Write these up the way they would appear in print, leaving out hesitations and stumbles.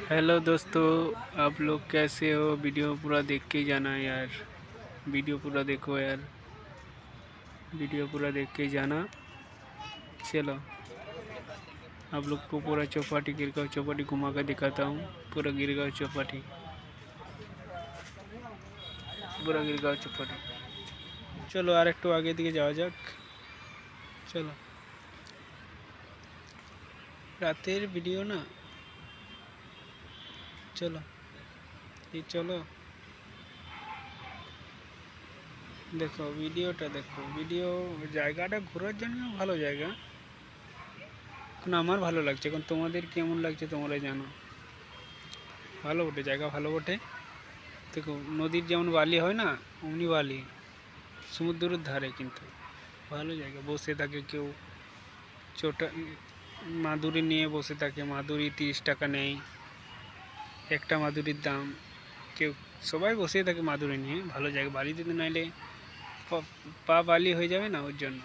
Hello दोस्तों, आप लोग कैसे हो? वीडियो पूरा देख के ही जाना यार। वीडियो पूरा देखो यार, वीडियो पूरा देख के ही जाना। चलो, आप लोग को पूरा चौपाटी गिरगांव चौपाटी घुमा कर दिखाता हूँ। पूरा गिरगांव चौपाटी, पूरा गिरगांव चौपाटी। चलो আর একটু আগে দিকে যাওয়া যাক। চলো, রাতের ভিডিও না। চলো, এই চলো, দেখো ভিডিওটা দেখো। ভিডিও জায়গাটা ঘোরার জন্য ভালো জায়গা। এখন আমার ভালো লাগছে, এখন তোমাদের কেমন লাগছে তোমরাই জানো। ভালো বটে, জায়গা ভালো বটে। দেখো নদীর যেমন বালি হয় না, অমনি বালি সমুদ্রের ধারে, কিন্তু ভালো জায়গা। বসে থাকে কেউ, চোটা মাদুরি নিয়ে বসে থাকে। মাদুরি 30 টাকা নেয়, একটা মাদুরির দাম। কেউ সবাই বসে থাকে মাদুরি নিয়ে। ভালো জায়গা, বালি যদি নাইলে পা বালি হয়ে যাবে না, ওর জন্য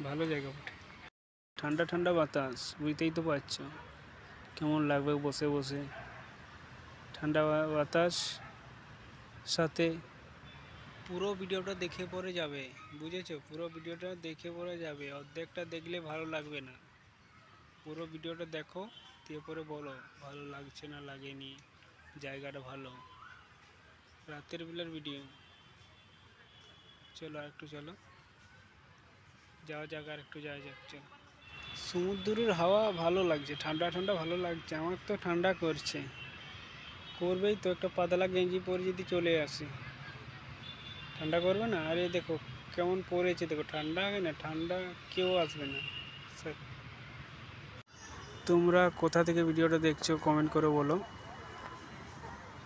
ভালো জায়গা বটে। ঠান্ডা ঠান্ডা বাতাস, বুঝতেই তো পারছো কেমন লাগবে বসে বসে। ঠান্ডা বাতাস সাথে পুরো ভিডিওটা দেখে পরে যাবে, বুঝেছো? পুরো ভিডিওটা দেখে পরে যাবে, অর্ধেকটা দেখলে ভালো লাগবে না। পুরো ভিডিওটা দেখো, দিয়ে পরে বলো ভালো লাগছে না লাগেনি, জায়গাটা ভালো। রাতের বেলার ভিডিও। চলো আর একটু চলো, যাওয়া যাক, আর একটু যাওয়া যাক। চলো, সমুদ্রের হাওয়া ভালো লাগছে, ঠান্ডা ঠান্ডা ভালো লাগছে। আমার তো ঠান্ডা করছে, করবেই তো। একটা পাতলা গেঞ্জি পরে যদি চলে আসে, ঠান্ডা করবে না? আরে দেখো কেমন পড়েছে, দেখো ঠান্ডা হবে না? ঠান্ডা কেউ আসবে না। তোমরা কোথা থেকে ভিডিওটা দেখছো কমেন্ট করে বলো,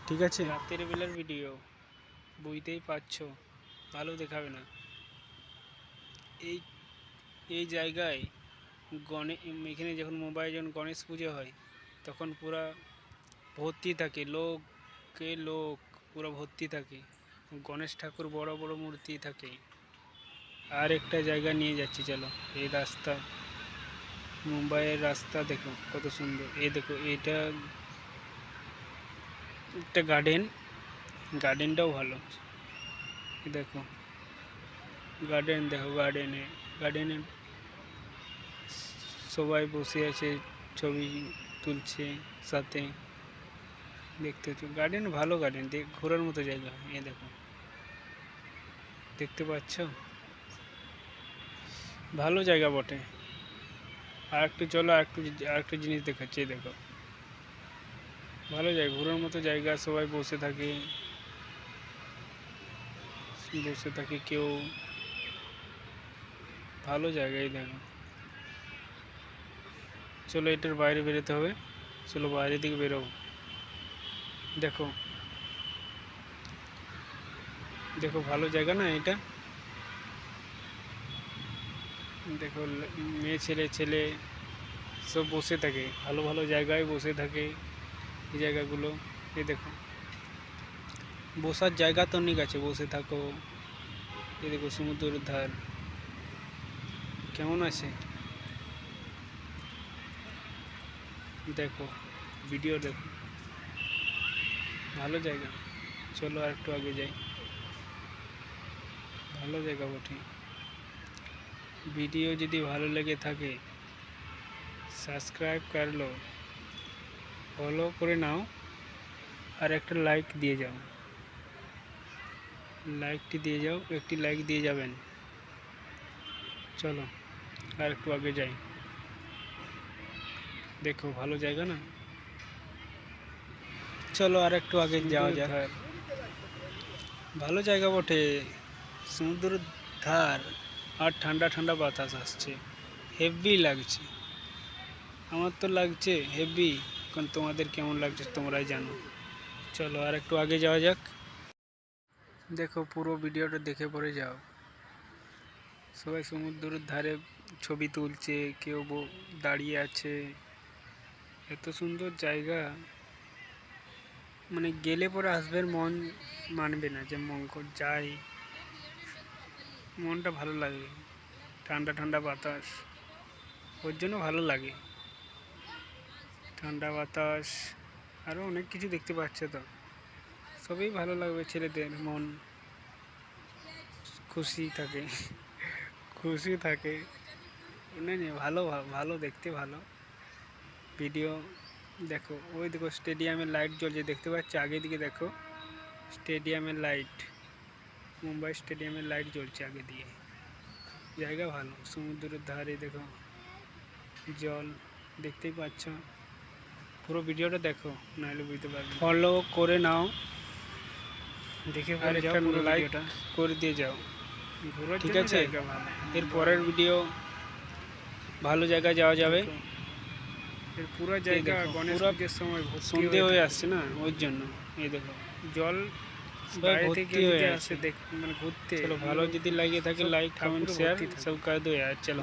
ঠিক আছে? রাতের বেলার ভিডিও, বুঝতেই পারছো ভালো দেখাবে না। এই এই জায়গায় এখানে যখন মুম্বাইয়ে যখন গণেশ পুজো হয়, তখন পুরা ভর্তি থাকে, লোক পুরো ভর্তি থাকে। গণেশ ঠাকুর বড় বড় মূর্তি থাকে। আর একটা জায়গা নিয়ে যাচ্ছি, চলো। এই রাস্তা, মুম্বাইয়ের রাস্তা দেখো কত সুন্দর। এই দেখো, এটা একটা গার্ডেন, গার্ডেনটাও ভালো। দেখো গার্ডেন, দেখো গার্ডেনে সবাই বসে আছে, ছবি তুলছে সাথে। দেখতে হচ্ছে গার্ডেন, ভালো গার্ডেন, ঘোরার মতো জায়গা। এ দেখো, দেখতে পাচ্ছ? ভালো জায়গা বটে। আর একটু চলো, আর একটু জিনিস দেখাচ্ছি। দেখো ভালো জায়গা, ঘোরার মতো জায়গা। সবাই বসে থাকে, কেউ। ভালো জায়গায় দেখো। চলো, এটার বাইরে বেরোতে হবে। চলো বাইরের দিকে বেরোবো। দেখো দেখো, ভালো জায়গা না এটা? দেখো মেয়ে ছেলে সব বসে থাকে, ভালো ভালো জায়গায় বসে থাকে। এই জায়গাগুলো, এই দেখো বসার জায়গা তো অনেক আছে, বসে থাকো। এই দেখো সমুদ্রের ধার কেমন আছে, দেখো ভিডিও দেখো, ভালো জায়গা। চলো আর একটু আগে যাই, ভালো জায়গা বটে। ভিডিও যদি ভালো লেগে থাকে সাবস্ক্রাইব कर लो, ফলো করে নাও, আর একটা লাইক দিয়ে যাও। লাইকটি দিয়ে যাও, একটি লাইক দিয়ে যাবেন। চলো আর একটু আগে যাই। দেখো ভালো জায়গা না? চলো আর একটু আগে যাওয়া যাক। ভালো জায়গা বটে, সমুদ্রের ধার, আর ঠান্ডা ঠান্ডা বাতাস আসছে, হেভি লাগছে। আমার তো লাগছে হেভি। এখন তোমাদের কেমন লাগছে তোমরাই জানো। চলো আর একটু আগে যাওয়া যাক। দেখো পুরো ভিডিওটা দেখে পরে যাও। সবাই সমুদ্রের ধারে ছবি তুলছে, কেউ দাঁড়িয়ে আছে। এত সুন্দর জায়গা, মানে গেলে পরে আসবে, মন মানবে না যে মন যাই, মনটা ভালো লাগবে। ঠান্ডা ঠান্ডা বাতাস, ওর জন্য ভালো লাগে। ঠান্ডা বাতাস, আরও অনেক কিছু দেখতে পাচ্ছে তো। সবই ভালো লাগবে, ছেলেদের মন খুশি থাকে, খুশি থাকে। না না, ভালো ভালো দেখতে ভালো। ভিডিও দেখো, ওই দেখো স্টেডিয়ামের লাইট জ্বলছে দেখতে পাচ্ছ, আগের দিকে দেখো স্টেডিয়ামের লাইট, মুম্বাই স্টেডিয়ামের লাইট জ্বলছে আগে দিয়ে। জায়গা ভালো, সমুদ্রের ধারে দেখো জল, দেখতেই পাচ্ছ। পুরো ভিডিওটা দেখো, নাহলে বুঝতে পারবে। ফলো করে নাও, দেখে আর যাও, একটা পুরো লাইক ভিডিওটা করে দিয়ে যাও, ঘোরার ঠিক জন্য আছে? জায়গা ভালো। এর পরের ভিডিও ভালো জায়গায় যাওয়া যাবে। দেখো, এর পুরো জায়গা দেখো, গণেশ পুরো পুজোর সময় ভর্তি সন্ধে হয়ে থাকে। আসছে না, ওর জন্য এই দেখো জল সব বাইরে ভর্তি থেকে হয়ে যদি আছে। আসে দেখ, মানে ঘুরতে, চলো, ভালো যদি লাগিয়ে থাকে সব লাইক ঠাকুর কমেন্ট শেয়ার ভর্তি থাকে। সব कर दो यार, चलो।